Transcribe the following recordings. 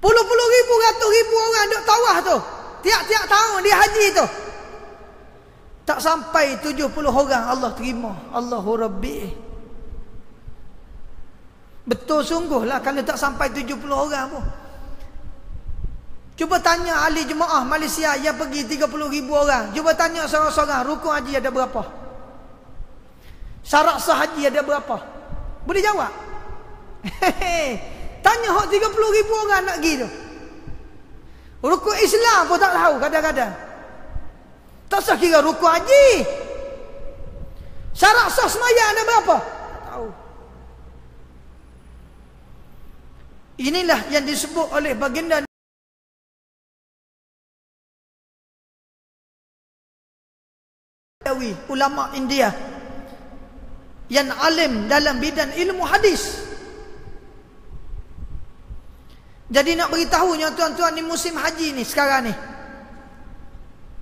Puluh-puluh ribu, ratus ribu orang duk tawaf tu. Tiap-tiap tahun dia haji tu. Tak sampai 70 orang Allah terima. Allahu Rabbi. Betul sungguhlah kalau tak sampai 70 orang pun. Cuba tanya ahli jemaah Malaysia yang pergi 30 ribu orang. Cuba tanya seorang-seorang, rukun haji ada berapa? Syarat sah haji ada berapa? Boleh jawab? Tanya hak 30 ribu orang nak pergi tu. Rukun Islam pun tak tahu kadang-kadang. Tak sah kira rukun haji. Syarat sah sembahyang ada berapa? Tak tahu. Inilah yang disebut oleh baginda ulama India yang alim dalam bidang ilmu hadis. Jadi nak beritahunya tuan-tuan, ni musim haji ni sekarang ni,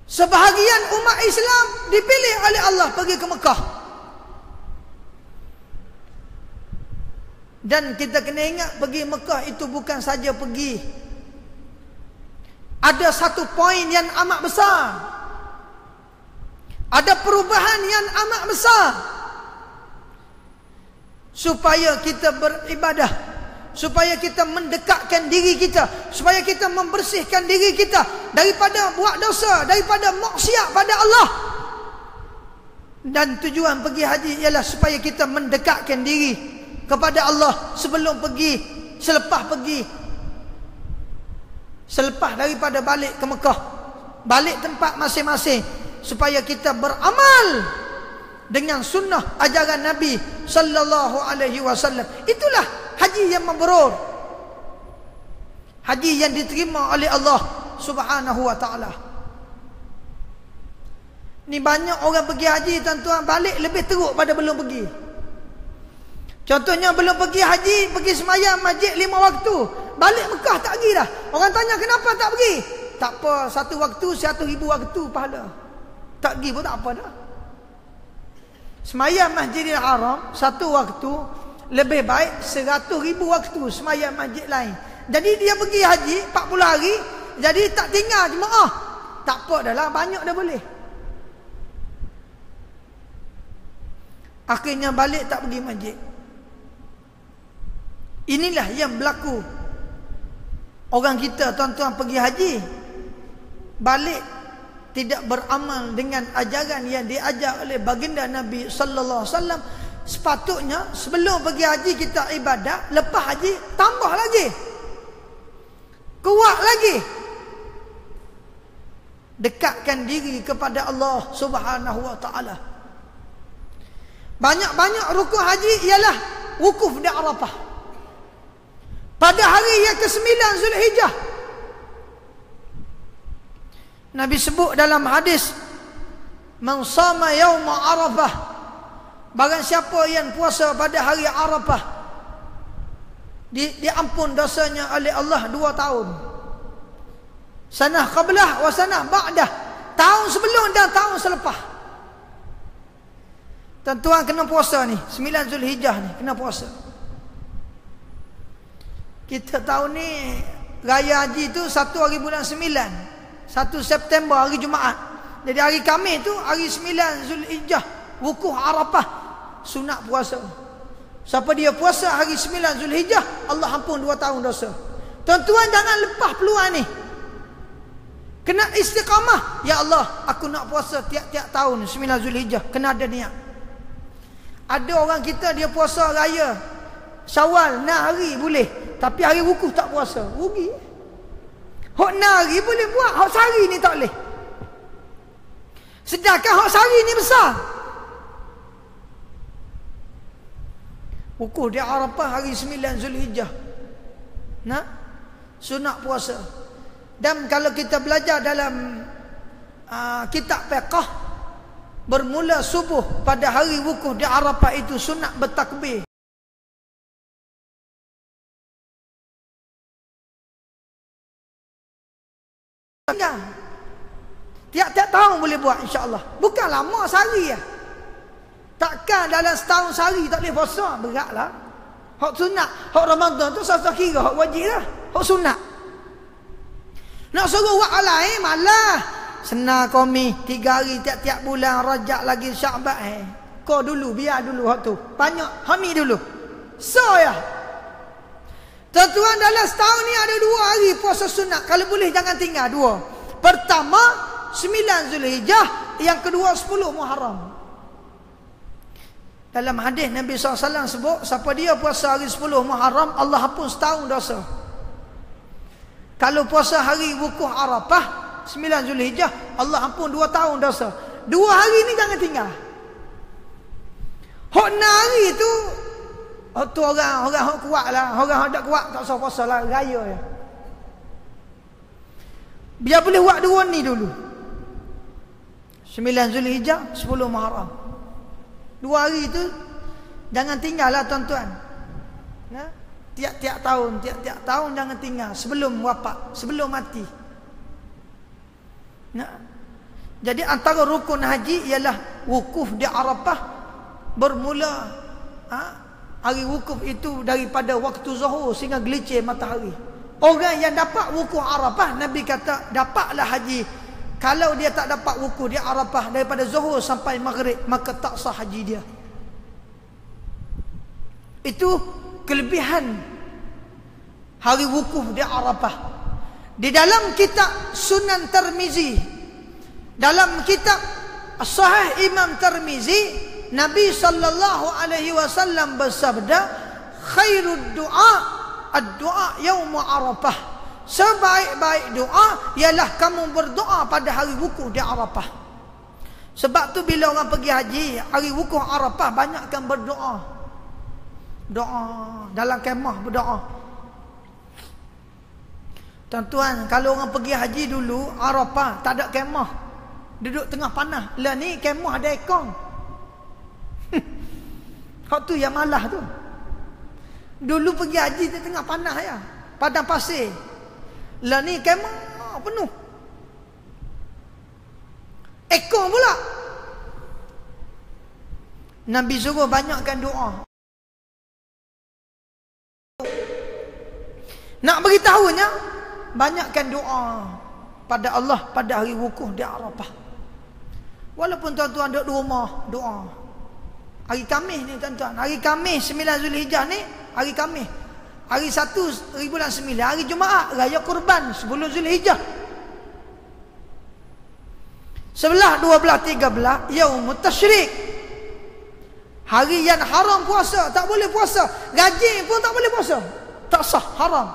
sebahagian umat Islam dipilih oleh Allah pergi ke Mekah. Dan kita kena ingat, pergi Mekah itu bukan saja pergi. Ada satu poin yang amat besar. Ada perubahan yang amat besar. Supaya kita beribadah, supaya kita mendekatkan diri kita, supaya kita membersihkan diri kita daripada buat dosa, daripada maksiat pada Allah. Dan tujuan pergi haji ialah supaya kita mendekatkan diri kepada Allah sebelum pergi, selepas pergi, selepas daripada balik ke Mekah, balik tempat masing-masing, supaya kita beramal dengan sunnah ajaran Nabi sallallahu alaihi wasallam. Itulah haji yang mabrur, haji yang diterima oleh Allah Subhanahu wa taala. Ni banyak orang pergi haji tuan-tuan, balik lebih teruk pada belum pergi. Contohnya belum pergi haji, pergi sembahyang masjid 5 waktu, balik Mekah tak pergi dah. Orang tanya kenapa tak pergi? Tak apa, satu waktu 1,000 waktu pahala. Tak pergi pun tak apa dah. Sembahyang Masjidil Haram satu waktu lebih baik 100,000 waktu sembahyang masjid lain. Jadi dia pergi haji 40 hari, jadi tak tinggal jemaah. Tak apa dah lah, banyak dah boleh. Akhirnya balik tak pergi masjid. Inilah yang berlaku. Orang kita tuan-tuan pergi haji, balik tidak beramal dengan ajaran yang diajar oleh baginda Nabi sallallahu alaihi wasallam. Sepatutnya sebelum pergi haji kita ibadat, lepas haji tambah lagi, kuat lagi, dekatkan diri kepada Allah Subhanahu wa taala. Banyak-banyak rukun haji ialah wukuf di Arafah pada hari yang ke-9 Zulhijjah. Nabi sebut dalam hadis, man sama yauma Arafah, barang siapa yang puasa pada hari Arafah, diampun dosanya oleh Allah 2 tahun. Sanah qablah wa sanah ba'dah, tahun sebelum dan tahun selepas. Tuan-tuan kena puasa ni, 9 Zulhijjah ni kena puasa. Kita tahun ni raya haji tu 1 hari bulan 9, 1 September hari Jumaat. Jadi hari Khamis tu hari 9 Zulhijjah, wukuf Arafah, sunat puasa. Siapa dia puasa hari 9 Zulhijjah, Allah ampun 2 tahun dosa. Tuan-tuan jangan lepas peluang ni. Kena istiqamah. Ya Allah, aku nak puasa tiap-tiap tahun 9 Zulhijjah. Kena ada niat. Ada orang kita dia puasa raya Syawal 6 hari boleh, tapi hari wukuf tak puasa, rugi. Hak 6 hari boleh buat, hak sehari ni tak boleh. Sedangkan hak sehari ni besar. Wukuf di Arafah hari 9 Zulhijjah. Nah, sunat puasa. Dan kalau kita belajar dalam kitab fiqh, bermula subuh pada hari wukuf di Arafah itu sunat bertakbir. Tiap-tiap tahun boleh buat insya-Allah. Bukan lama sehari ya. Takkan dalam setahun sehari tak boleh puasa, beratlah. Hak sunat, hak Ramadan tu sasa kira hak wajib lah. Hak sunat. Nak suruh buat lain malah. Senang komi 3 hari tiap-tiap bulan, Rajab lagi Syaban. Kau dulu, biar dulu hak tu. Banyak hak ni dulu. So ya. Tuan-tuan, dalam setahun ni ada 2 hari puasa sunat. Kalau boleh jangan tinggal 2. Pertama 9 Zulhijjah, yang kedua 10 Muharram. Dalam hadis Nabi SAW sebut, siapa dia puasa hari 10 Muharram, Allah hapus setahun dosa. Kalau puasa hari wukuf Arafah 9 Zulhijjah, Allah ampun 2 tahun dosa. 2 hari ni jangan tinggal. Hak hari tu, tu orang hak kuat lah. Orang hak tak kuat tak usah puasa lah, raya ya. Biar boleh buat 2 ni dulu. 9 Zulhijjah, 10 Muharram. 2 hari tu jangan tinggal lah tuan-tuan. Nah, tiap-tiap tahun jangan tinggal sebelum wafat, sebelum mati. Nah, jadi antara rukun haji ialah wukuf di Arafah. Bermula hari wukuf itu daripada waktu zuhur sehingga gelicir matahari. Orang yang dapat wukuf Arafah, Nabi kata dapatlah haji. Kalau dia tak dapat wukuf di Arafah daripada zuhur sampai maghrib, maka tak sah haji dia. Itu kelebihan hari wukuf di Arafah. Di dalam kitab Sunan Tirmizi, dalam kitab Sahih Imam Tirmizi, Nabi sallallahu alaihi wasallam bersabda, khairud du'a ad-du'a yaum Arafah. Sebaik-baik doa ialah kamu berdoa pada hari wukuf di Arafah. Sebab tu bila orang pergi haji, hari wukuf Arafah banyakkan berdoa. Doa dalam kemah, berdoa. Tuan-tuan, kalau orang pergi haji dulu Arafah tak ada kemah, duduk tengah panas. Lah ni kemah ada ekong. Hak tu yang malah tu. Dulu pergi haji di tengah panas ya, padang pasir. Lah ni kemah penuh, ekor pula. Nabi suruh banyakkan doa. Nak beritahunya, banyakkan doa pada Allah pada hari wukuf di Arafah. Walaupun tuan-tuan duduk di rumah, doa. Hari Khamis ni tuan-tuan, hari Khamis 9 Zulhijjah ni, hari Khamis. Hari 1 bulan 9, hari Jumaat, Raya Kurban 10 Zulhijjah. 11, 12, 13 Yaumut Tasyrik. Hari yang haram puasa, tak boleh puasa. Gaji pun tak boleh puasa, tak sah, haram.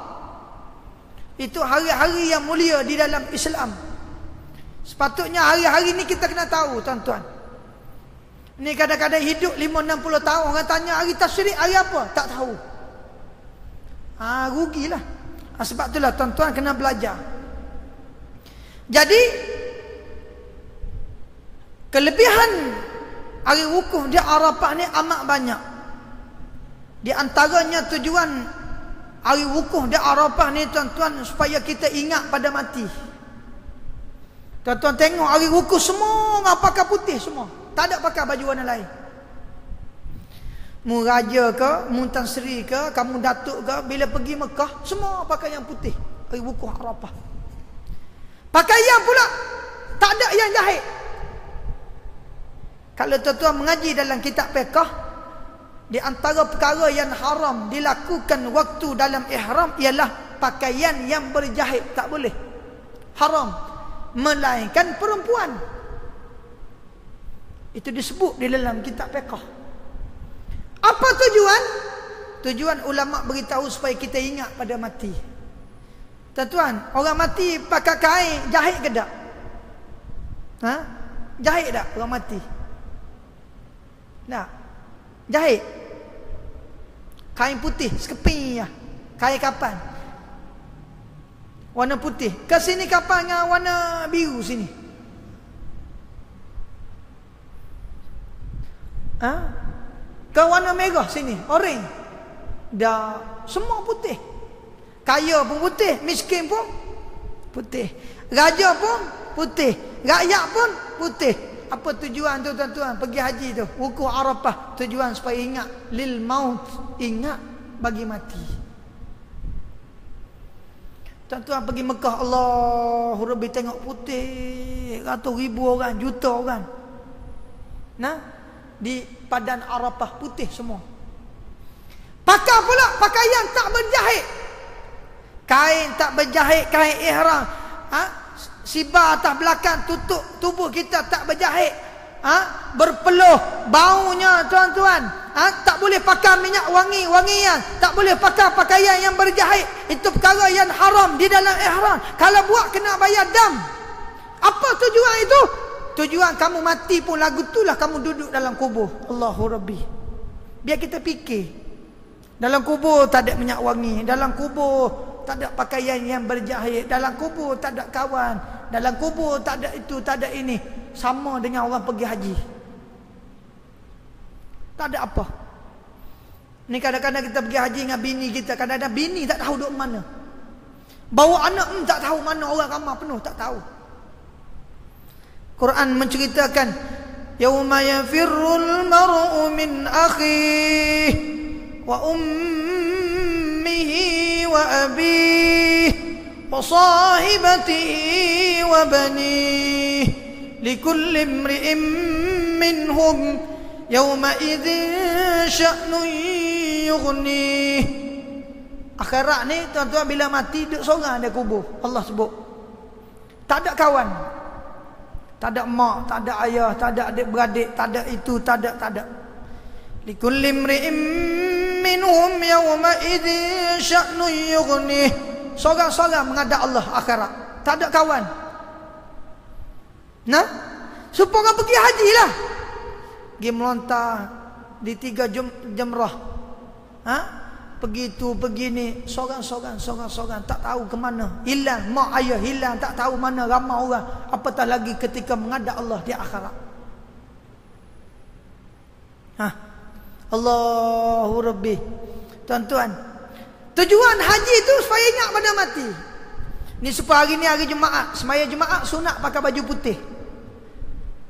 Itu hari-hari yang mulia di dalam Islam. Sepatutnya hari-hari ni kita kena tahu tuan-tuan. Ni kadang-kadang hidup 50-60 tahun, orang tanya hari Tasyrik hari apa, tak tahu. Rugilah. Sebab itulah tuan-tuan kena belajar. Jadi kelebihan hari wukuf di Arafah ni amat banyak. Di antaranya tujuan hari wukuf di Arafah ni tuan-tuan, supaya kita ingat pada mati. Tuan-tuan tengok hari wukuf semua orang pakai putih semua, tak ada pakai baju warna lain. Mu raja ke, mu Tan Sri ke, kamu datuk ke, bila pergi Mekah semua pakai yang putih hari wukuf Arafah. Pakaian pula tak ada yang jahit. Kalau tuan-tuan mengaji dalam kitab fiqh, di antara perkara yang haram dilakukan waktu dalam ihram ialah pakaian yang berjahit, tak boleh, haram, melainkan perempuan. Itu disebut di dalam kitab fiqh. Apa tujuan? Tujuan ulama beritahu supaya kita ingat pada mati. Tuan-tuan, orang mati pakai kain jahit ke tak? Jahit tak orang mati? Tak. Jahit. Kain putih, sekeping ya. Kain kapan? Warna putih. Ke sini kapan dengan warna biru sini? Ke warna merah sini, orange. Dah semua putih. Kaya pun putih, miskin pun putih. Raja pun putih, rakyat pun putih. Apa tujuan tu tuan-tuan pergi haji tu? Wukuf Arafah, tujuan supaya ingat lil maut, ingat bagi mati. Tuan-tuan pergi Mekah, Allahu Rabbi, tengok putih, ratus ribu orang, juta orang. Nah, di Padang Arafah putih semua. Pakai pula pakaian tak berjahit. Kain tak berjahit, kain ihram. Sibar atas belakang tutup tubuh kita tak berjahit. Berpeluh baunya tuan-tuan. Tak boleh pakai minyak wangi-wangian, tak boleh pakai pakaian yang berjahit. Itu perkara yang haram di dalam ihram. Kalau buat kena bayar dam. Apa tujuan itu? Tujuan kamu mati pun lagu itulah kamu duduk dalam kubur. Allahu Rabbi. Biar kita fikir. Dalam kubur tak ada minyak wangi, dalam kubur tak ada pakaian yang berjahit, dalam kubur tak ada kawan, dalam kubur tak ada itu, tak ada ini. Sama dengan orang pergi haji. Tak ada apa. Ni kadang-kadang kita pergi haji dengan bini kita, kadang-kadang bini tak tahu duduk mana. Bawa anak tak tahu mana, orang ramai penuh tak tahu. Quran menceritakan, yauma yafirrul mar'u min akhihi wa ummihi wa abihi wa sahibatihi wa banihi likulli imri'in minhum yawma idzin sya'nun yughnih. Akhirat ni tuan-tuan bila mati duduk seorang ada kubur. Allah sebut tak ada kawan, tak ada mak, tak ada ayah, tak ada adik-beradik, tak ada itu, tak ada. Likulli imri'in minhum yawma idzin sya'nun yughnih. Seorang-seorang menghadap Allah akhirat. Tak ada kawan. Nah, supaya pergi haji lah. Pergi melontar di 3 jumrah. Pergi tu, pergi ni, seorang-seorang tak tahu ke mana. Hilang mak ayah, hilang, tak tahu mana, ramai orang. Apatah lagi ketika menghadap Allah di akhirat. Allahu Rabbi. Tuan-tuan, tujuan haji tu supaya ingat pada mati. Ni supaya hari ni hari Jumaat, semaya Jumaat sunat pakai baju putih.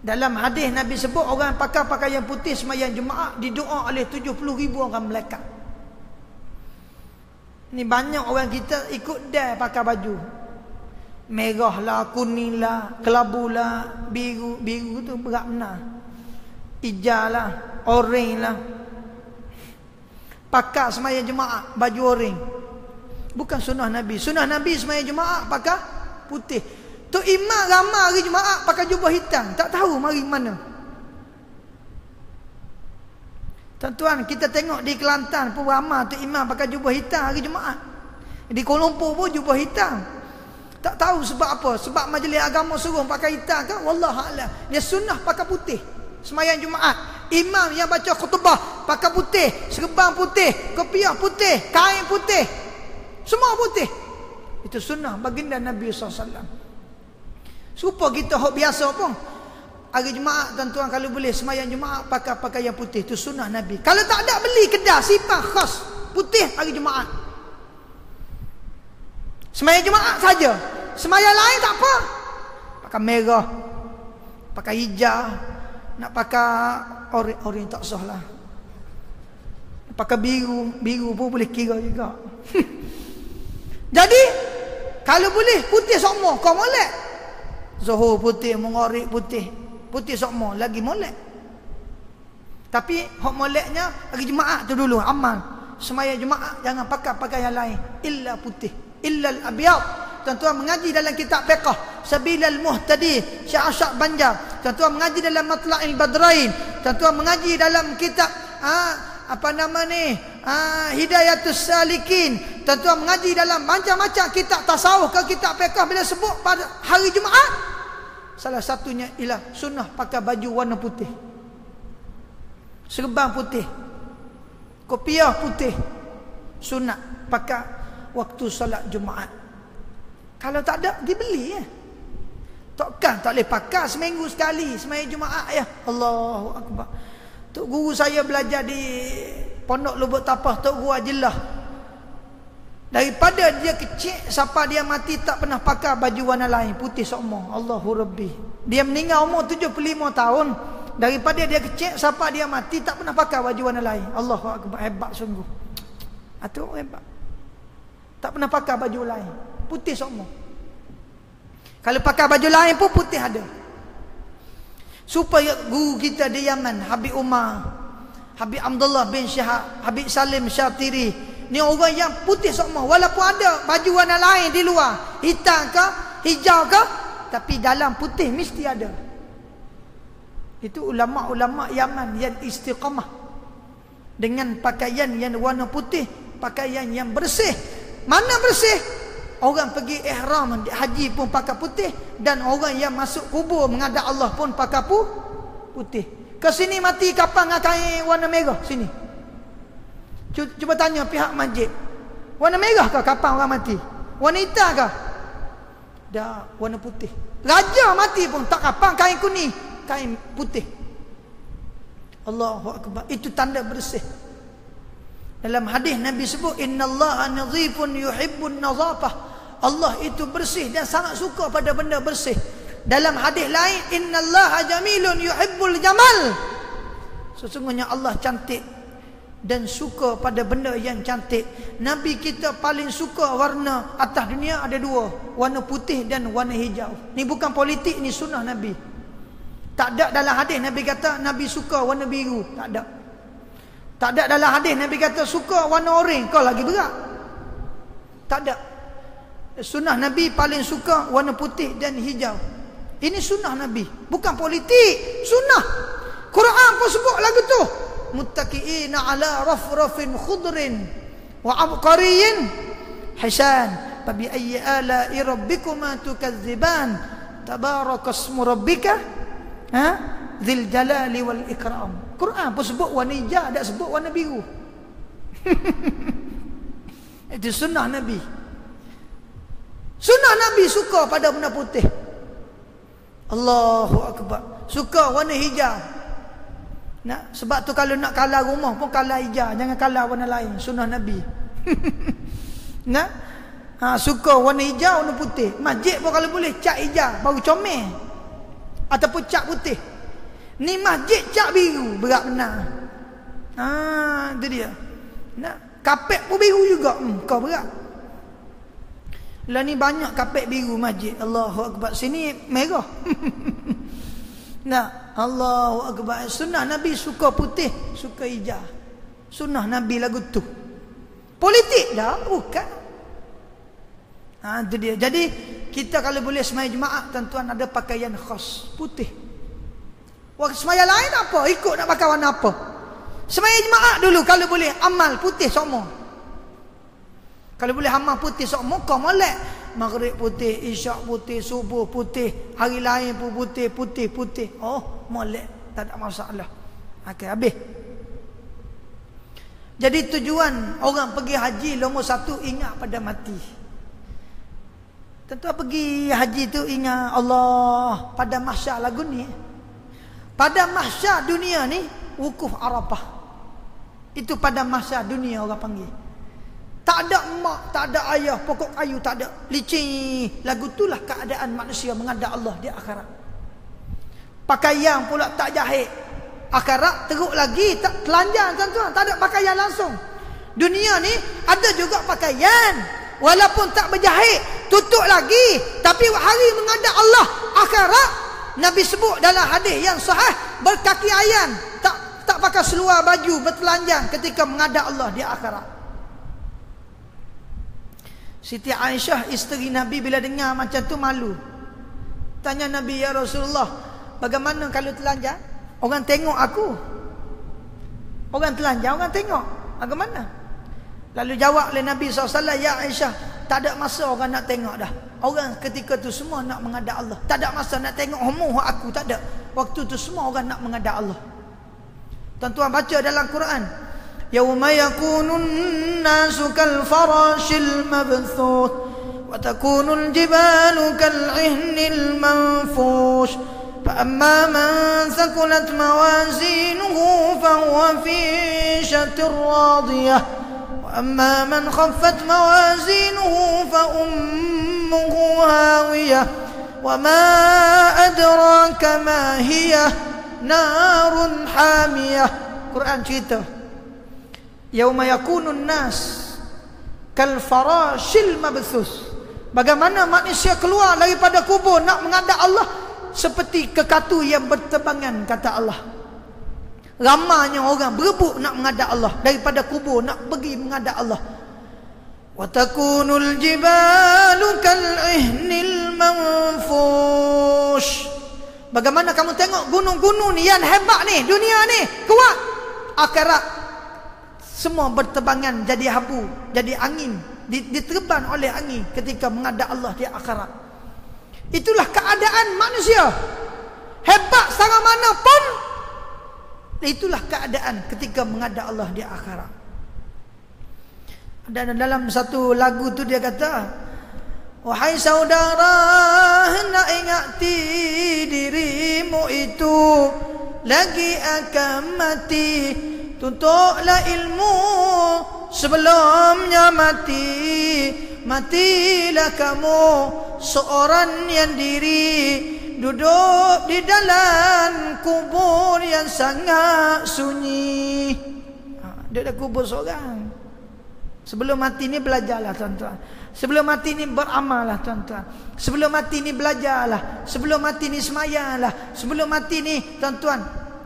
Dalam hadis Nabi sebut orang pakai pakaian putih sembahyang Jumaat didoa oleh 70,000 orang malaikat. Ni banyak orang kita ikut dia pakai baju merah lah, kuning lah, kelabu lah, biru tu berat benar, hijau lah, orange lah. Pakai sembahyang Jumaat baju orange. Bukan sunnah Nabi. Sunnah Nabi sembahyang Jumaat pakai putih. Tu imam ramai hari Jumaat pakai jubah hitam, tak tahu mari mana. Tuan-tuan, kita tengok di Kelantan pun ramai tu imam pakai jubah hitam hari Jumaat. Di Kuala Lumpur pun jubah hitam. Tak tahu sebab apa. Sebab majlis agama suruh pakai hitam kan? Wallahualam. Dia sunnah pakai putih sembahyang Jumaat. Imam yang baca khutbah pakai putih, serban putih, kopiah putih, kain putih, semua putih. Itu sunnah baginda Nabi SAW. Supaya kita hok biasa pun hari Jumaat tuan-tuan kalau boleh sembahyang Jumaat pakai pakaian putih. Itu sunnah Nabi. Kalau tak ada beli kedai simpan khas putih hari Jumaat. Sembahyang Jumaat saja. Sembahyang lain tak apa. Pakai merah, pakai hijau, nak pakai orange tak sah lah. Pakai biru pun boleh kira juga. Jadi kalau boleh putih semua kau molek. Zuhur putih, Maghrib putih, putih semua lagi molek. Tapi hok moleknya hari Jumaat tu dulu amal. Sembahyang Jumaat jangan pakai pakaian lain illa putih, illa al-abyad. Tuan-tuan mengaji dalam kitab fiqh Sabilal Muhtadi Syekh Asy'ab Banjar, tuan-tuan mengaji dalam Matla'il Badrain, tuan-tuan mengaji dalam kitab Hidayatus Salikin, tuan-tuan mengaji dalam macam-macam kitab tasawuf ke kitab fiqh. Bila sebut pada hari Jumaat, salah satunya ialah sunnah pakai baju warna putih, serban putih, kopiah putih. Sunat pakai waktu solat Jumaat. Kalau tak ada dibeli ya. Takkan tak boleh pakai seminggu sekali sembahyang Jumaat ya. Allahu Akbar. Tok guru saya belajar di Pondok Lubuk Tapah, Tok Guru Ajilah. Daripada dia kecil sampai dia mati tak pernah pakai baju warna lain, putih semua. Allahu Rabbi. Dia meninggal umur 75 tahun. Daripada dia kecil sampai dia mati tak pernah pakai baju warna lain. Allahu Akbar, hebat sungguh. Itu hebat. Tak pernah pakai baju lain. putih semua. Kalau pakai baju lain pun putih ada. Supaya guru kita di Yaman, Habib Umar, Habib Abdullah bin Syahab, Habib Salim Syatiri, ni orang yang putih semua. Walaupun ada baju warna lain di luar, hitam ke, hijau ke, tapi dalam putih mesti ada. Itu ulama-ulama Yaman yang istiqamah dengan pakaian yang warna putih, pakaian yang bersih. Mana bersih? Orang pergi ihram haji pun pakai putih, dan orang yang masuk kubur menghadap Allah pun pakai putih. Ke sini mati kapan dengan kain warna merah sini? Cuba tanya pihak masjid. Warna merah ke kapan orang mati? Warna hitam ke? Dah warna putih. Raja mati pun tak kapan kain kuning, kain putih. Allahu akbar. Itu tanda bersih. Dalam hadis Nabi sebut, innallaha nadhifun yuhibbun nadhafah. Allah itu bersih dan sangat suka pada benda bersih. Dalam hadis lain, innallaha jamilun yuhibbul jamal. Sesungguhnya Allah cantik dan suka pada benda yang cantik. Nabi kita paling suka warna atas dunia ada dua, warna putih dan warna hijau. Ni bukan politik, ni sunnah Nabi. Tak ada dalam hadis Nabi kata Nabi suka warna biru, tak ada. Tak ada dalam hadis Nabi kata suka warna oranye, kau lagi berat. Tak ada. Sunnah Nabi paling suka warna putih dan hijau. Ini sunnah Nabi, bukan politik, sunnah. Quran pun sebut lagu tu, muttaqiina ala rafrafin khudrin wa abqariyin hisan fa bi ayyi ala'i rabbikuma tukadziban tabarakasmu rabbika dzil jalali wal ikram. Quran pun sebut warna hijau, tak sebut warna biru. Itu sunnah Nabi. Sunnah Nabi suka pada benda putih. Allahu akbar. Suka warna hijau. Nah, sebab tu kalau nak kalah rumah pun kalah hijau, jangan kalah warna lain. Sunnah Nabi. Nah, suka warna hijau, warna putih. Masjid pun kalau boleh cat hijau baru comel, ataupun cat putih. Ni masjid cat biru, berat benar. Itu dia. Nah, kapet pun biru juga. Kau berat. Lah ni banyak kapet biru masjid. Allahu akbar. Sini merah. Nah, Allahu akbar. Sunnah Nabi suka putih, suka hijau. Sunnah Nabi lagu tu. Politik dah, bukan. Itu dia. Jadi kita kalau boleh sembahyang Jumaat, tuan-tuan ada pakaian khas putih. Waktu sembahyang lain apa? Ikut nak pakai warna apa? Sembahyang Jumaat dulu kalau boleh amal putih semua. Kalau boleh amal putih semua, kau molek. Maghrib putih, isyak putih, subuh putih, hari lain pun putih, putih. Oh, molek, tak ada masalah. Okey, habis. Jadi tujuan orang pergi haji nombor satu, ingat pada mati. Tentu pergi haji tu ingat Allah pada mahsyar lagu ni. Pada mahsyar dunia ni, wukuf Arafah. Itu pada mahsyar dunia orang panggil. Tak ada mak, tak ada ayah, pokok kayu tak ada. Licin. Lagu itulah keadaan manusia menghadap Allah di akhirat. Pakaian pula tak jahit. Akhirat teruk lagi, tak telanjang tuan-tuan, tak ada pakaian langsung. Dunia ni ada juga pakaian, walaupun tak berjahit, tutup lagi, tapi hari menghadap Allah akhirat, Nabi sebut dalam hadis yang sahih, berkaki ayan, tak pakai seluar baju, bertelanjang ketika menghadap Allah di akhirat. Siti Aisyah isteri Nabi bila dengar macam tu malu. Tanya Nabi, ya Rasulullah, bagaimana kalau telanjang? Orang tengok aku. Orang telanjang, orang tengok. Bagaimana? Lalu jawab oleh Nabi SAW, ya Aisyah, tak ada masa orang nak tengok dah. Orang ketika tu semua nak menghadap Allah. Tak ada masa nak tengok homo aku, tak ada. Waktu tu semua orang nak menghadap Allah. Tuan-tuan baca dalam Quran, yauma yakunun nasu kal farashil mabthuth wa takunul jibalu kal ihnil manfush fa amma man thaqulat mawazinuhu fa huwa fi shatir radiyah wa amma man khaffat mawazinuhu fa ummuhu hawiyah wa ma adraka ma hiya narun hamiyah. Quran cerita, yauma yakunun nas kal farashil mabthus. Bagaimana manusia keluar daripada kubur nak menghadap Allah? Seperti kekatu yang berterbangan, kata Allah. Ramainya orang berebut nak menghadap Allah daripada kubur, nak pergi menghadap Allah. Wa takunul jibalu kal'ihnil manfush. Bagaimana kamu tengok gunung-gunung ni yang hebat ni, dunia ni kuat, akhirat semua berterbangan jadi habu, jadi angin, diterban oleh angin ketika menghadap Allah di akhirat. Itulah keadaan manusia. Hebat sangat mana pun, itulah keadaan ketika menghadap Allah di akhirat. Dan dalam satu lagu tu dia kata, wahai saudara, hendak ingati dirimu itu lagi akan mati. Tuntutlah ilmu sebelumnya mati. Matilah kamu seorang yang diri, duduk di dalam kubur yang sangat sunyi. Duduk dalam kubur seorang. Sebelum mati ni belajarlah tuan-tuan. Sebelum mati ni beramallah tuan-tuan. Sebelum mati ni belajarlah. Sebelum mati ni semayanglah. Sebelum mati ni tuan-tuan,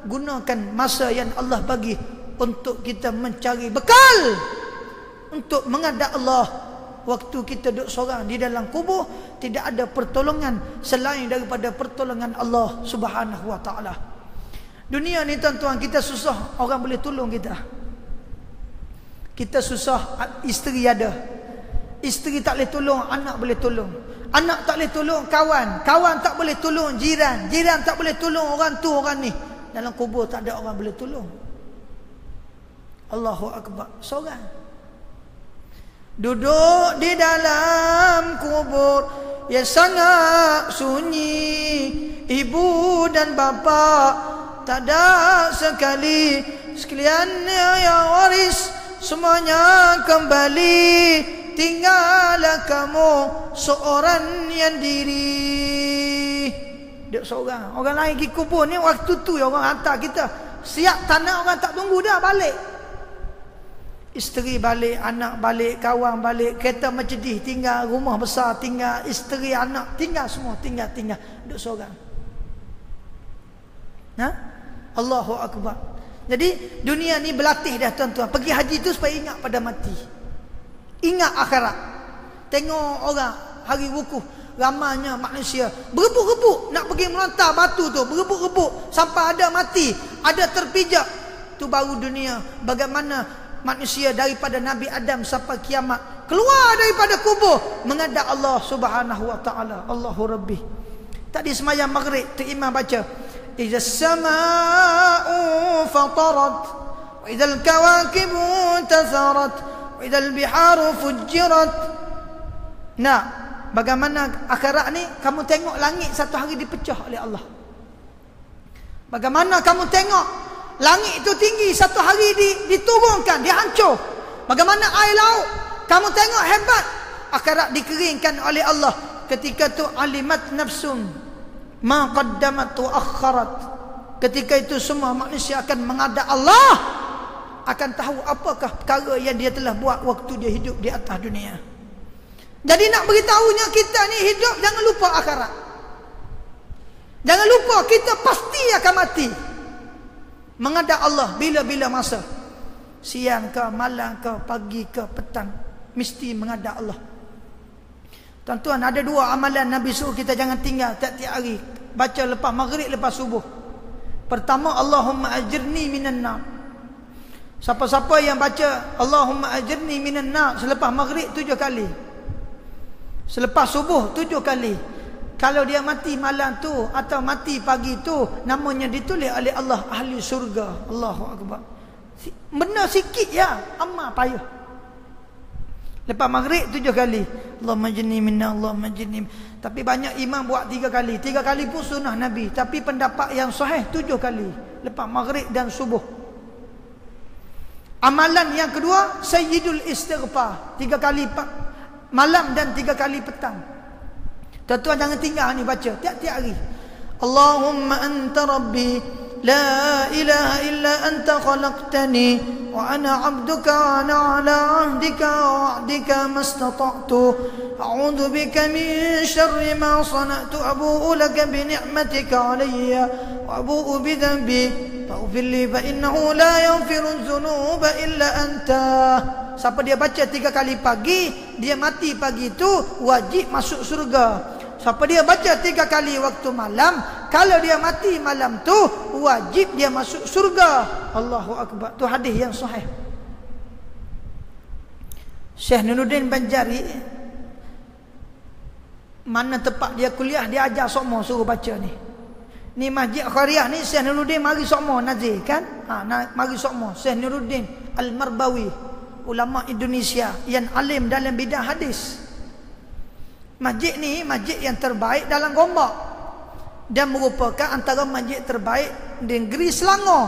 gunakan masa yang Allah bagi untuk kita mencari bekal untuk menghadap Allah. Waktu kita duduk seorang di dalam kubur, tidak ada pertolongan selain daripada pertolongan Allah Subhanahu wa taala. Dunia ni tuan-tuan, kita susah orang boleh tolong kita. Kita susah, isteri ada, isteri tak boleh tolong, anak boleh tolong. Anak tak boleh tolong kawan, kawan tak boleh tolong jiran, jiran tak boleh tolong orang tu orang ni. Dalam kubur tak ada orang boleh tolong. Allahu Akbar. Seorang duduk di dalam kubur yang sangat sunyi. Ibu dan bapa tak ada sekali, sekalian yang waris semuanya kembali. Tinggallah kamu seorang yang diri. Duduk seorang. Orang lain pergi kubur ni, waktu tu orang hantar kita. Siap tanah orang tak tunggu dah, balik. Isteri balik, anak balik, kawan balik, kereta Mercedes tinggal, rumah besar tinggal, isteri, anak tinggal, semua tinggal. Duduk seorang. Allahu Akbar. Jadi dunia ni berlatih dah tuan-tuan. Pergi haji tu supaya ingat pada mati, ingat akhirat. Tengok orang hari wukuf, ramainya manusia berebut-rebut nak pergi melontar batu tu, berebut-rebut sampai ada mati, ada terpijak. Tu baru dunia. Bagaimana manusia daripada Nabi Adam sampai kiamat keluar daripada kubur menghadap Allah Subhanahu wa taala. Allahu Rabbi. Tadi semayang maghrib tu imam baca, idza as-samaa'u fatarat wa idzal kawakibu tasarat wa idzal biharu fujjirat. Nah, bagaimana akhirat ni? Kamu tengok langit satu hari dipecah oleh Allah. Bagaimana kamu tengok langit itu tinggi satu hari diturunkan, dihancur. Bagaimana air laut kamu tengok hebat, akhirat dikeringkan oleh Allah. Ketika tu alimat nafsun ma qaddamat wa akharat. Ketika itu semua manusia akan menghadap Allah, akan tahu apakah perkara yang dia telah buat waktu dia hidup di atas dunia. Jadi nak beritahunya kita ni hidup, jangan lupa akhirat. Jangan lupa kita pasti akan mati. Menghadap Allah bila-bila masa. Siang ke, malam ke, pagi ke, petang, mesti menghadap Allah. Tuan-tuan, ada dua amalan Nabi suruh kita jangan tinggal tiap-tiap hari. Baca lepas maghrib, lepas subuh. Pertama, Allahumma ajirni minan nar. Siapa-siapa yang baca Allahumma ajirni minan nar selepas maghrib 7 kali, selepas subuh 7 kali, kalau dia mati malam tu atau mati pagi tu, namanya ditulis oleh Allah ahli syurga. Allahu Akbar. Benda sikit ya, amal payah. Lepas maghrib 7 kali, Allahumma ajirni minna, Allahumma ajirni. Tapi banyak imam buat 3 kali. 3 kali pun sunnah Nabi. Tapi pendapat yang sahih 7 kali lepas maghrib dan subuh. Amalan yang kedua, sayyidul istighfar, 3 kali malam dan 3 kali petang. Tuan-tuan jangan tinggal ni baca tiap-tiap hari. Allahumma anta rabbi لا إله إلا أنت خلقتني وأنا عبدك وأنا على عهدك ووعدك ما استطعت أعوذ بك من شر ما صنعت أبوء لك بنعمتك علي وأبوء بذنبي فاغفر لي فإنه لا يغفر الذنوب إلا أنت. Siapa dia baca 3 kali pagi, dia mati pagi itu wajib masuk surga. Siapa dia baca 3 kali waktu malam, kalau dia mati malam tu wajib dia masuk surga. Allahu Akbar. Tu hadis yang sahih. Syekh Nuruddin Banjari, mana tempat dia kuliah, dia ajar sokmo suruh baca ni. Ni Masjid Khairiyah ni Syekh Nuruddin mari sokmo nazir kan? Mari sokmo Syekh Nuruddin Al-Marbawi, ulama Indonesia yang alim dalam bidang hadis. Masjid ni masjid yang terbaik dalam Gombak dan merupakan antara masjid terbaik di negeri Selangor.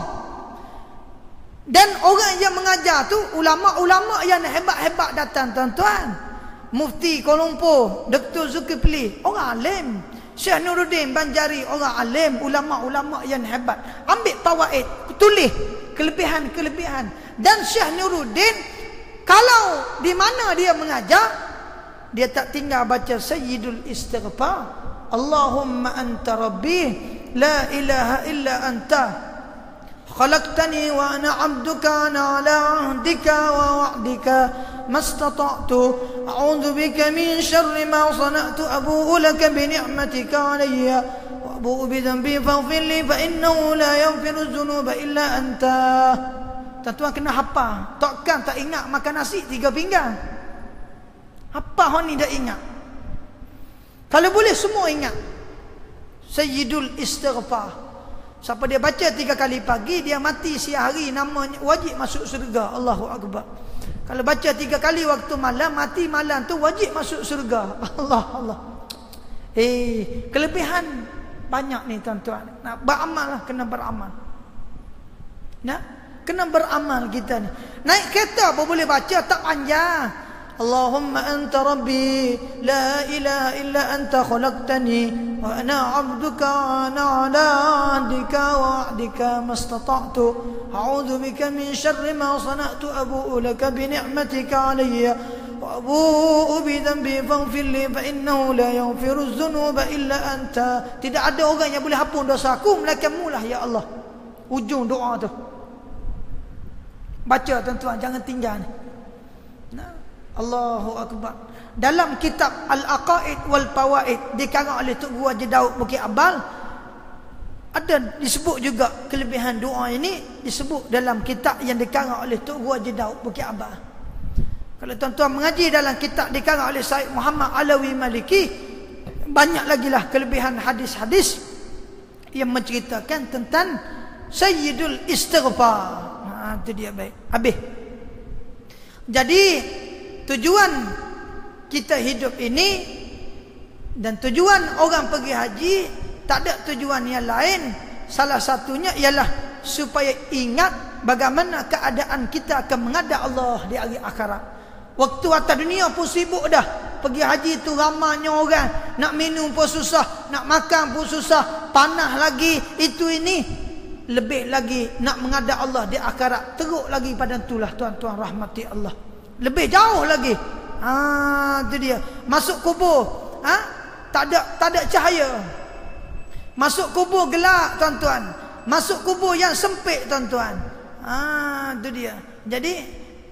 Dan orang yang mengajar tu ulama-ulama yang hebat-hebat datang, tuan-tuan. Mufti Kuala Lumpur Dr. Zulkifli, orang alim. Syekh Nuruddin Banjari, orang alim, ulama-ulama yang hebat. Ambil fawaid, tulis kelebihan-kelebihan. Dan Syekh Nuruddin kalau di mana dia mengajar, dia tak tinggal baca Sayyidul Istighfar. Allahumma anta rabbi la ilaha illa anta khalaqtani wa ana abduka ana ala ahdika wa wa'dika mastata'tu a'udzu bika min syarri ma sana'tu abu'u laka bi ni'matika alayya wa abu'u bi dhanbi faghfir li fa innahu la yaghfiru dzunuba illa anta. Tuan-tuan kena hafal. Takkan tak ingat makan nasi 3 pinggan. Apa hon ni dah ingat? Kalau boleh semua ingat. Sayyidul Istighfar. Siapa dia baca 3 kali pagi, dia mati siang hari, namanya wajib masuk surga. Allahu Akbar. Kalau baca 3 kali waktu malam, mati malam tu wajib masuk surga. Allah. Kelebihan banyak ni tuan-tuan. Nak beramal lah, kena beramal. Kena beramal kita ni. Naik kereta pun boleh baca, tak panjang. Allahumma anta rabbi la ilaha illa anta khalaqtani wa ana 'abduka ana 'ala 'ahdika wa 'adika mastata'tu a'udzu bika min syarri ma sana'tu abu'u laka bi ni'matika 'alayya wa abu'u bi dhanbi faghfir li fa innahu la yaghfiru dzunuba illa anta. Tidak ada orang yang boleh hapus dosa aku melainkan-Mu lah ya Allah. Ujung doa tu. Baca tuan-tuan, jangan tinggal ni. Allahu Akbar. Dalam kitab Al-Aqaid wal Fawaid dikarang oleh Tok Guru Haji Daud Bukit Abal, ada disebut juga kelebihan doa ini, disebut dalam kitab yang dikarang oleh Tok Guru Haji Daud Bukit Abal. Kalau tuan-tuan mengaji dalam kitab dikarang oleh Said Muhammad Alawi Maliki, banyak lagi lah kelebihan hadis-hadis yang menceritakan tentang Sayyidul Istighfar. Itu dia baik. Habis. Jadi tujuan kita hidup ini dan tujuan orang pergi haji tak ada tujuan yang lain. Salah satunya ialah supaya ingat bagaimana keadaan kita akan menghadap Allah di hari akhirat. Waktu atas dunia pun sibuk dah. Pergi haji tu ramainya orang, nak minum pun susah, nak makan pun susah, panas lagi, itu ini. Lebih lagi nak menghadap Allah di akhirat, teruk lagi pada itulah tuan-tuan rahmati Allah. Lebih jauh lagi. Itu dia. Masuk kubur, tak ada cahaya. Masuk kubur gelap tuan-tuan. Masuk kubur yang sempit tuan-tuan. Itu dia. Jadi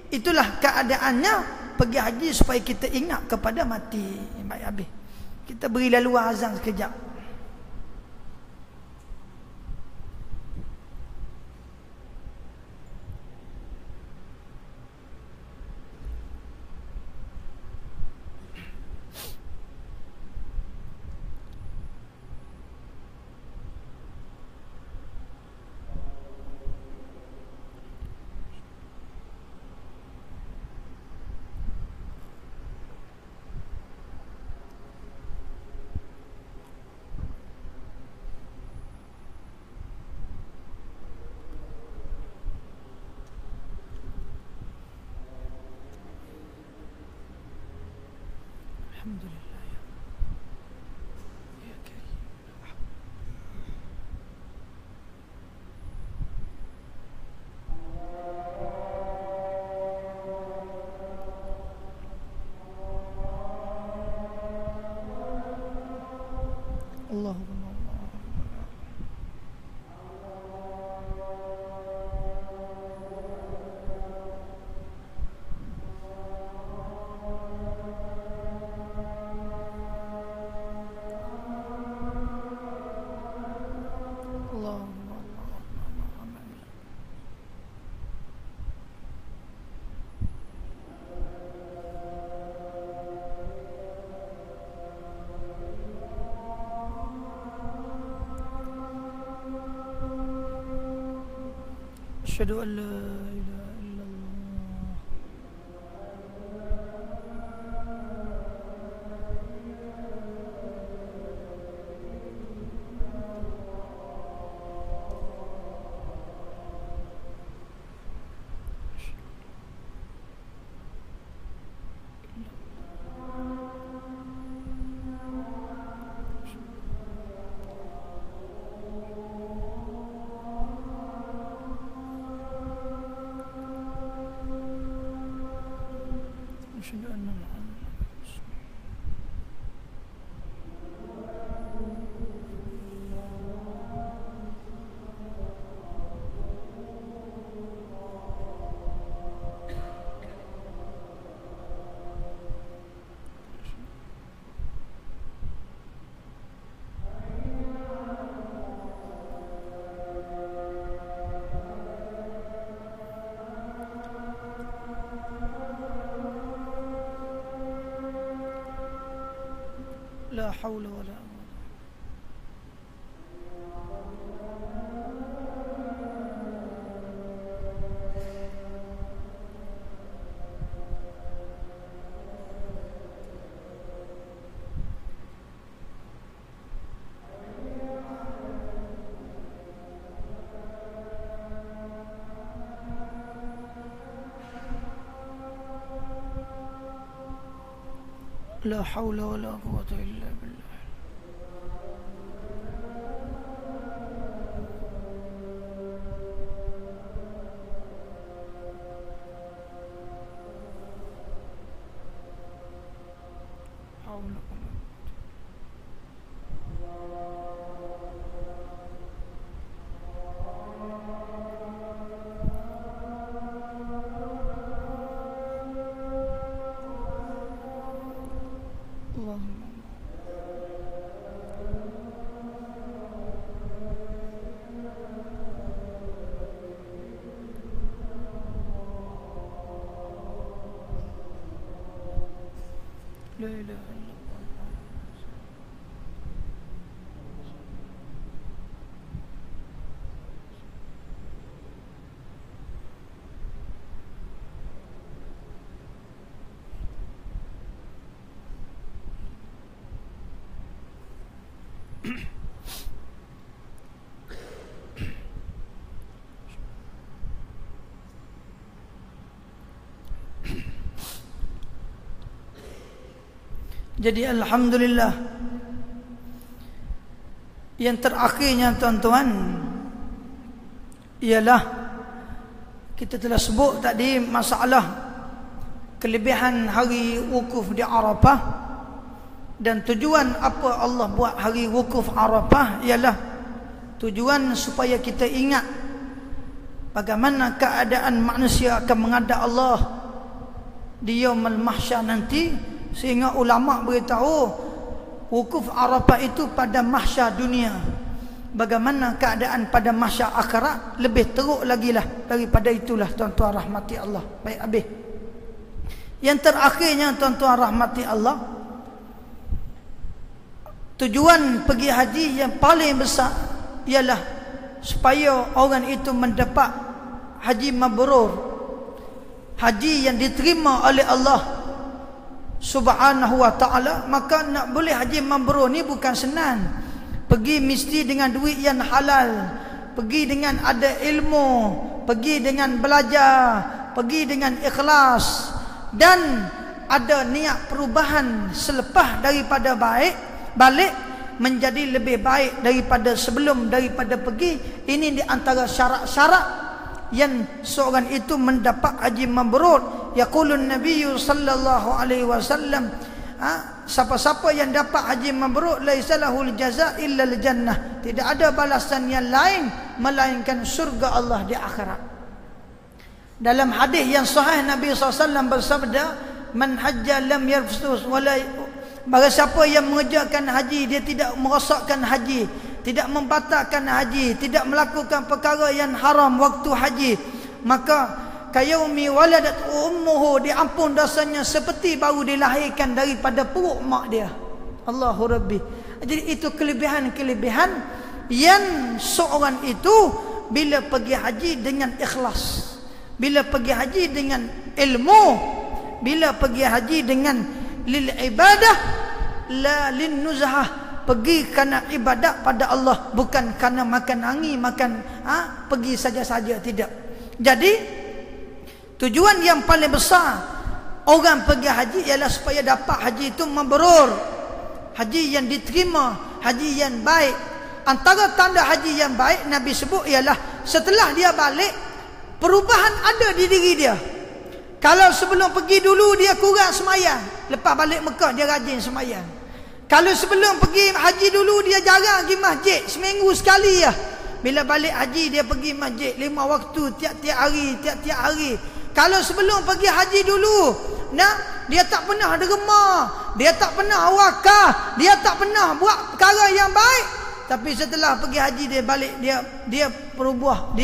itulah keadaannya pergi haji supaya kita ingat kepada mati. Baik, habis. Kita beri laluan azan sekejap. Alhamdulillah ya Karim. Allahumma asyhadu an la ilaha illallah. أشهد أن محمدا رسول لا حول ولا قوة. لا حول ولا قوة إلا بالله. حول اللهم لا إله إلا الله. Jadi alhamdulillah, yang terakhirnya tuan-tuan ialah kita telah sebut tadi masalah kelebihan hari wukuf di Arafah, dan tujuan apa Allah buat hari wukuf Arafah ialah tujuan supaya kita ingat bagaimana keadaan manusia akan menghadap Allah di yaumul mahsyar nanti. Sehingga ulama beritahu wukuf Arafah itu pada mahsyar dunia. Bagaimana keadaan pada mahsyar akhirat lebih teruk lagi lah daripada itulah tuan-tuan rahmati Allah. Baik habis. Yang terakhirnya tuan-tuan rahmati Allah, tujuan pergi haji yang paling besar ialah supaya orang itu mendapat haji mabrur, haji yang diterima oleh Allah Subhanahu wa ta'ala. Maka nak boleh haji mabrur ni bukan senang. Pergi mesti dengan duit yang halal, pergi dengan ada ilmu, pergi dengan belajar, pergi dengan ikhlas, dan ada niat perubahan selepas daripada balik menjadi lebih baik daripada sebelum daripada pergi. Ini di antara syarat-syarat yang seorang itu mendapat haji mabrur. Yaqulun Nabi sallallahu alaihi wasallam, siapa-siapa yang dapat haji mabrur laisa lahul jazaa illa al jannah, tidak ada balasan yang lain melainkan surga Allah di akhirat. Dalam hadis yang sahih Nabi SAW bersabda, man hajja lam yarfus wala, barang siapa yang mengerjakan haji dia tidak merosakkan haji, tidak membatalkan haji, tidak melakukan perkara yang haram waktu haji, maka kayaumi waladat ummuhu, diampun dosanya seperti baru dilahirkan daripada perut mak dia. Allahu Rabbi. Jadi itu kelebihan-kelebihan yang seorang itu bila pergi haji dengan ikhlas, bila pergi haji dengan ilmu, bila pergi haji dengan lil ibadah la lin nuzhah, pergi kerana ibadat pada Allah, bukan kerana makan angin, makan pergi saja-saja, tidak. Jadi tujuan yang paling besar orang pergi haji ialah supaya dapat haji itu mabrur, haji yang diterima, haji yang baik. Antara tanda haji yang baik Nabi sebut ialah setelah dia balik, perubahan ada di diri dia. Kalau sebelum pergi dulu dia kurang semayang, lepas balik Mekah dia rajin semayang. Kalau sebelum pergi haji dulu dia jarang pergi masjid, seminggu sekali ya. Bila balik haji dia pergi masjid 5 waktu tiap-tiap hari. Kalau sebelum pergi haji dulu, dia tak pernah derma, dia tak pernah wakah, dia tak pernah buat perkara yang baik. Tapi setelah pergi haji dia balik, dia berubah.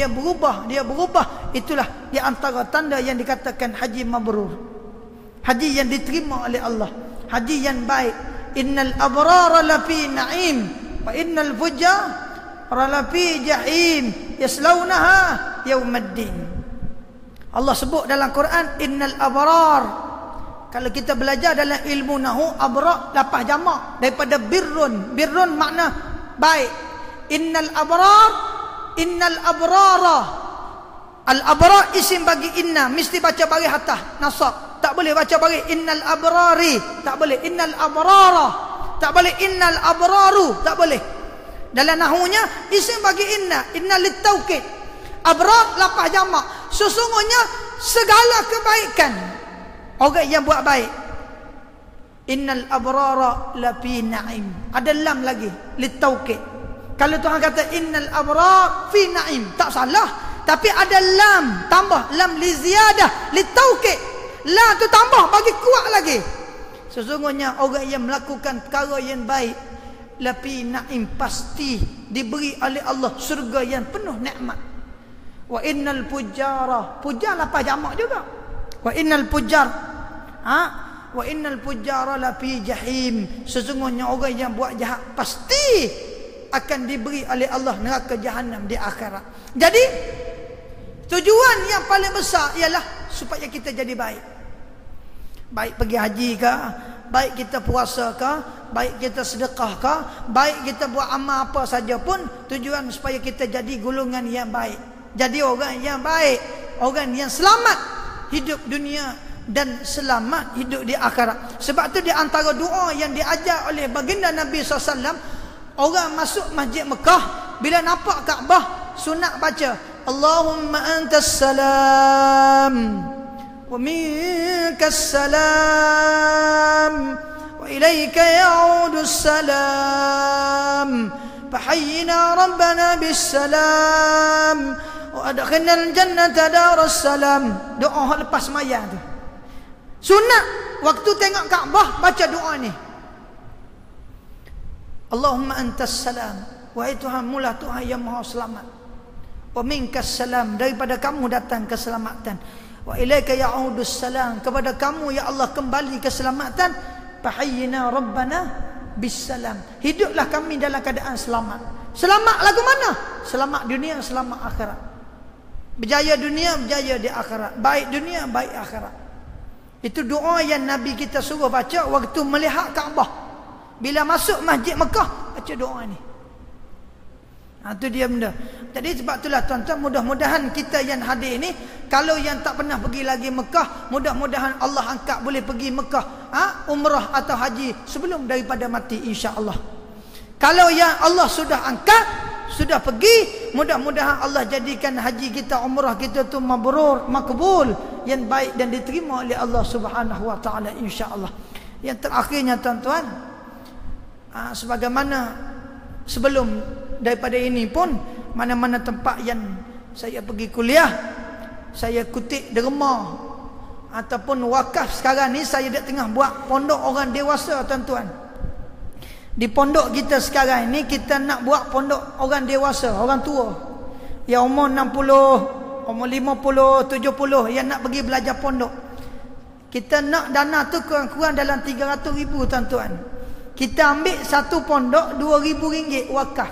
Itulah di antara tanda yang dikatakan haji mabrur, haji yang diterima oleh Allah, haji yang baik. Innal abrara lafi na'im wa innal fujjara lafi jahim yaslaunaha yaumaddin. Allah sebut dalam Quran innal abrar. Kalau kita belajar dalam ilmu nahwu, abrar lapah jamak daripada birrun. Birrun makna baik. Innal abrar, innal abrara. Al abrar isim bagi inna, mesti baca baris atas nasab. Tak boleh baca bagi innal abrari, tak boleh. Innal abrara, tak boleh. Innal abraru, tak boleh. Dalam nahwunya isim bagi inna litaukid. Abrar lapah jamak. Sesungguhnya segala kebaikan orang yang buat baik. Innal abrara lafi na'im, ada lam lagi litaukid. Kalau Tuhan kata innal abrar fi na'im, tak salah, tapi ada lam tambah, lam li ziyadah litaukid. La tu tambah bagi kuat lagi. Sesungguhnya orang yang melakukan perkara yang baik lafi na'im, pasti diberi oleh Allah surga yang penuh nikmat. Wa innal fujjara, fujar lapah jamak juga. Wa innal fujjar, wa innal fujjara lafi jahim. Sesungguhnya orang yang buat jahat pasti akan diberi oleh Allah neraka jahanam di akhirat. Jadi tujuan yang paling besar ialah supaya kita jadi baik. Baik pergi haji ke, baik kita puasa ke, baik kita sedekah ke, baik kita buat amal apa saja pun, tujuan supaya kita jadi golongan yang baik. Jadi orang yang baik, orang yang selamat hidup dunia dan selamat hidup di akhirat. Sebab tu di antara doa yang diajar oleh baginda Nabi SAW, orang masuk masjid Mekah, bila nampak Kaabah, sunat baca Allahumma antas salam wa minkas salam wa ilaika ya'udus salam fahayyina rabbana bis salam wa adkhilna al jannata daras salam. Doa lepas sembahyang tu sunat. Waktu tengok Kaabah baca doa ni, Allahumma antas salam, wahai Tuhan mula Tuhan yang maha selamat, wa minkas salam, daripada kamu datang keselamatan, wa ilaika ya'udus salam, kepada kamu ya Allah kembali keselamatan, fahayyina rabbana bisalam, hiduplah kami dalam keadaan selamat. Selamat lagu mana? Selamat dunia, selamat akhirat. Berjaya dunia, berjaya di akhirat. Baik dunia, baik akhirat. Itu doa yang Nabi kita suruh baca waktu melihat Kaabah. Bila masuk masjid Mekah, baca doa ni. Itu dia benda. Jadi sebab itulah tuan-tuan, mudah-mudahan kita yang hadir ni, kalau yang tak pernah pergi lagi Mekah, mudah-mudahan Allah angkat boleh pergi Mekah, umrah atau haji sebelum daripada mati, insya-Allah. Kalau yang Allah sudah angkat, sudah pergi, mudah-mudahan Allah jadikan haji kita, umrah kita tu mabrur, makbul, yang baik dan diterima oleh Allah Subhanahu wa taala, insya-Allah. Yang terakhirnya tuan-tuan, sebagaimana sebelum daripada ini pun, mana-mana tempat yang saya pergi kuliah, saya kutip derma ataupun wakaf, sekarang ni saya dah tengah buat pondok orang dewasa tuan-tuan. Di pondok kita sekarang ini, kita nak buat pondok orang dewasa, orang tua yang umur 60, umur 50, 70 yang nak pergi belajar pondok. Kita nak dana tu kurang-kurang dalam 300,000 tuan-tuan. Kita ambil satu pondok RM2,000 wakaf.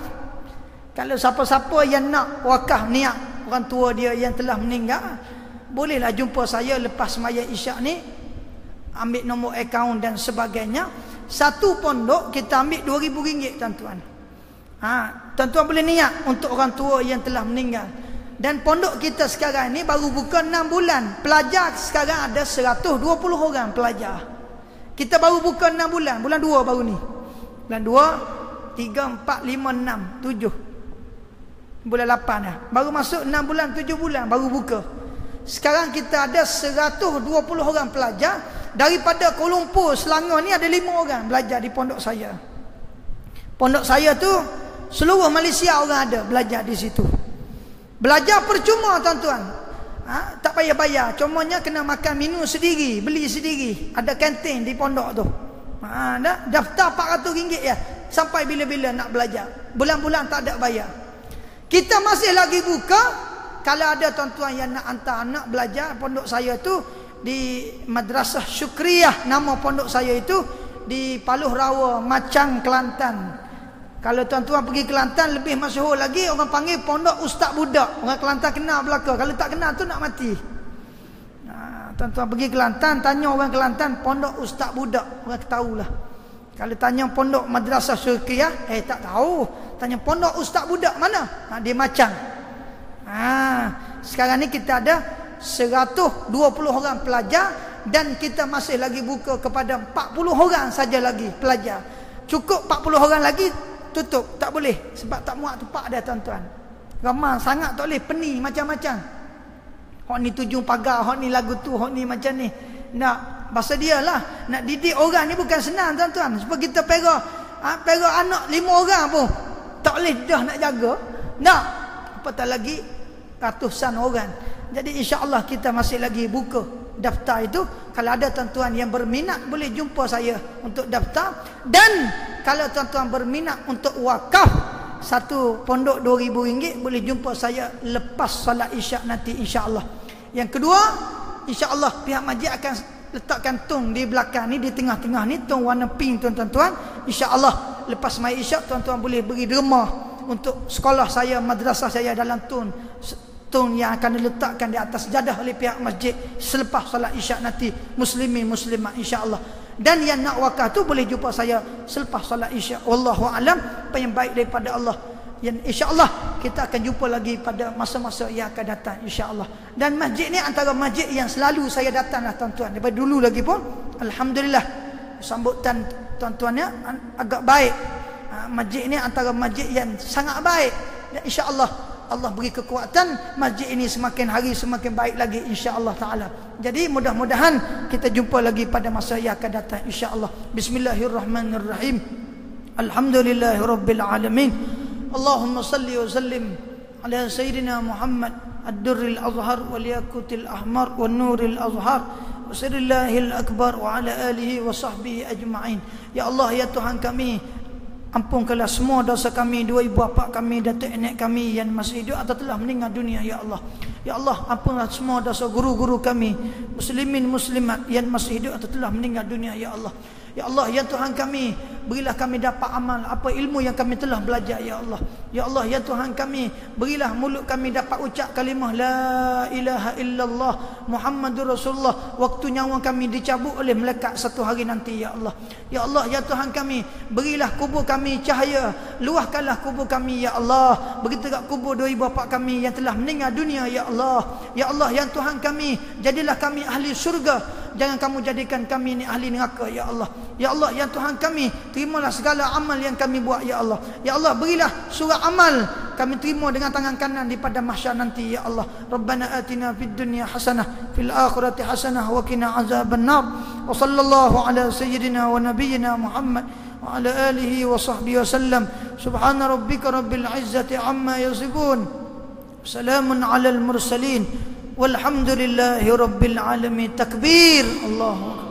Kalau siapa-siapa yang nak wakaf niat orang tua dia yang telah meninggal, bolehlah jumpa saya lepas sembahyang isyak ni, ambil nombor akaun dan sebagainya. Satu pondok kita ambil RM2,000 tuan-tuan. Tuan-tuan boleh niat untuk orang tua yang telah meninggal. Dan pondok kita sekarang ni baru buka 6 bulan. Pelajar sekarang ada 120 orang pelajar. Kita baru buka 6 bulan. Bulan 2 baru ni. Bulan 2, 3, 4, 5, 6, 7. Bulan 8 dah. Baru masuk 6 bulan, 7 bulan baru buka. Sekarang kita ada 120 orang pelajar. Daripada Kuala Lumpur, Selangor ni ada 5 orang belajar di pondok saya. Pondok saya tu seluruh Malaysia orang ada belajar di situ. Belajar percuma tuan-tuan. Tak payah bayar. Cumanya kena makan minum sendiri, beli sendiri. Ada kantin di pondok tu. Daftar RM400 ya. Sampai bila-bila nak belajar. Bulan-bulan tak ada bayar. Kita masih lagi buka. Kalau ada tuan-tuan yang nak hantar anak belajar, pondok saya tu di Madrasah Syukriyah, nama pondok saya itu di Paluh Rawa, Macang, Kelantan. Kalau tuan-tuan pergi Kelantan, lebih masyhur lagi, orang panggil pondok Ustaz Budak. Orang Kelantan kenal belaka. Kalau tak kenal tu nak mati. Tuan-tuan pergi Kelantan, tanya orang Kelantan pondok Ustaz Budak, orang tahulah. Kalau tanya pondok Madrasah Syukriyah, tak tahu. Tanya pondok Ustaz Budak mana? Di Macang. Sekarang ni kita ada 120 orang pelajar dan kita masih lagi buka kepada 40 orang saja lagi pelajar. Cukup 40 orang lagi, tutup. Tak boleh sebab tak muat tempat dah tuan-tuan. Ramai sangat tak boleh, pening macam-macam. Hak ni tujuh pagar, hak ni lagu tu, hak ni macam ni. Nak bahasa dia lah, nak didik orang ni bukan senang tuan-tuan. Sebab kita perak anak 5 orang pun tak boleh dah nak jaga. Nak apatah lagi ratusan orang. Jadi insya-Allah kita masih lagi buka daftar itu. Kalau ada tuan-tuan yang berminat, boleh jumpa saya untuk daftar. Dan kalau tuan-tuan berminat untuk wakaf satu pondok RM2,000, boleh jumpa saya lepas solat isyak nanti insya-Allah. Yang kedua, insya-Allah pihak masjid akan letakkan tong di belakang ni, di tengah-tengah ni, tong warna pink tuan-tuan. Insya-Allah lepas mai isyak tuan-tuan boleh beri derma untuk sekolah saya, madrasah saya dalam tong yang akan diletakkan di atas jadah oleh pihak masjid selepas solat isyak nanti, muslimin muslimat insya-Allah. Dan yang nak wakaf tu boleh jumpa saya selepas solat isyak. Wallahu alam, apa yang baik daripada Allah. Yang insya-Allah kita akan jumpa lagi pada masa-masa yang akan datang insya-Allah. Dan masjid ni antara masjid yang selalu saya datang lah tuan-tuan. Daripada dulu lagi pun alhamdulillah sambutan tuan-tuannya agak baik. Masjid ni antara masjid yang sangat baik. Dan insya-Allah Allah beri kekuatan, masjid ini semakin hari semakin baik lagi insya-Allah taala. Jadi mudah-mudahan kita jumpa lagi pada masa yang akan datang insya-Allah. Bismillahirrahmanirrahim. Alhamdulillahirabbil alamin. Allahumma salli wa sallim ala sayyidina Muhammad ad-durril azhar wal yaqutil ahmar wan nuril azhar wa sirrillahil akbar wa ala alihi wa sahbihi ajma'in. Ya Allah, ya Tuhan kami, ampunkanlah semua dosa kami, dua ibu bapa kami, datuk nenek kami yang masih hidup atau telah meninggal dunia ya Allah. Ya Allah, ampunlah semua dosa guru-guru kami, muslimin muslimat yang masih hidup atau telah meninggal dunia ya Allah. Ya Allah, ya Tuhan kami, berilah kami dapat amal apa ilmu yang kami telah belajar ya Allah. Ya Allah, ya Tuhan kami, berilah mulut kami dapat ucap kalimah la ilaha illallah Muhammadur Rasulullah waktu nyawa kami dicabut oleh malaikat satu hari nanti ya Allah. Ya Allah, ya Tuhan kami, berilah kubur kami cahaya, luahkanlah kubur kami ya Allah. Begitu juga kubur dua ibu bapa kami yang telah meninggal dunia ya Allah. Ya Allah, ya Tuhan kami, jadilah kami ahli syurga, jangan kamu jadikan kami ni ahli neraka ya Allah. Ya Allah, ya Tuhan kami, terimalah segala amal yang kami buat ya Allah. Ya Allah, berilah surat amal kami terima dengan tangan kanan di pada mahsyar nanti ya Allah. Rabbana atina fid dunya hasanah fil akhirati hasanah wa qina azabannar. Wa sallallahu ala sayyidina wa nabiyyina Muhammad wa ala alihi wa sahbihi wasallam. Subhana rabbika rabbil izzati amma yasifun. Salamun alal mursalin. Walhamdulillahi rabbil alamin. Takbir. Allahu akbar.